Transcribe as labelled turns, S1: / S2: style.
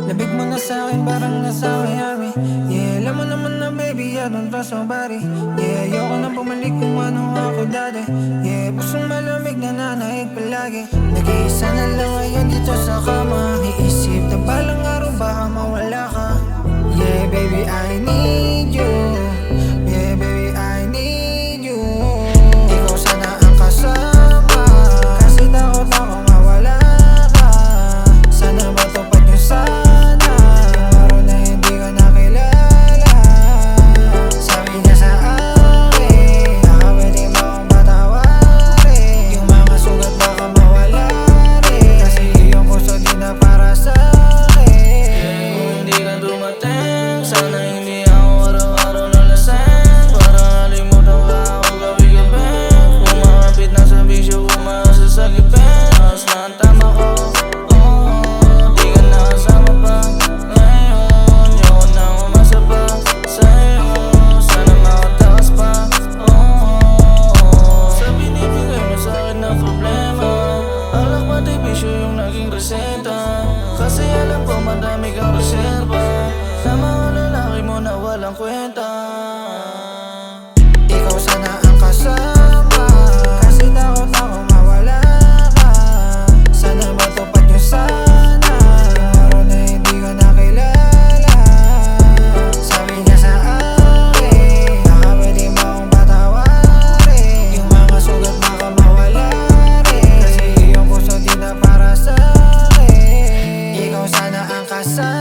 S1: Labig mo na sa'kin, parang nasa Miami. Yeah, alam mo naman na baby, I don't trust nobody. Yeah, ayoko nang bumalik kung ano ako dati. Yeah, pusong malamig na nanaig palagi. Nag-iisa na lang ngayon dito sa kama. Iisip na balang araw baka mawala ka. Yeah, baby, I need you. Yeah, baby, I need you. Ikaw sana ang kasama, kasi takot ako mawala ka. Sana matupad yung sana, yung araw na hindi ka nakilala. Sabi niya sa akin, baka pwede mo akong patawarin. Yung mga sugat baka mawala rin, kasi yung puso di na para sa'kin.
S2: Kung hindi ka dumating, sana hindi ako araw-araw nalasing. Para halimutan ka ako gabi-gabi. Kumapit na sa bisyo, umasa sa gipin. Taas na ang tama ko, di ka nakasama pa. Ngayon, yoko na umasa pa sa'yo. Sana makatakas pa, sa binibigay mo sa'kin na problema. Alak pati bisyo yung naging reseta. Kasi alam ko madami kang reserva, sa mga lalaki mo na walang kwenta.
S1: Ikaw sana ang kasama, kasi takot ako mawala ka. Sana matupad yung sana, yung araw na hindi ka nakilala. Sabi niya sa akin, baka pwede mo akong patawarin. Yung mga sugat baka mawala rin, kasi yung puso di na para sa'kin. Ikaw sana ang kasama,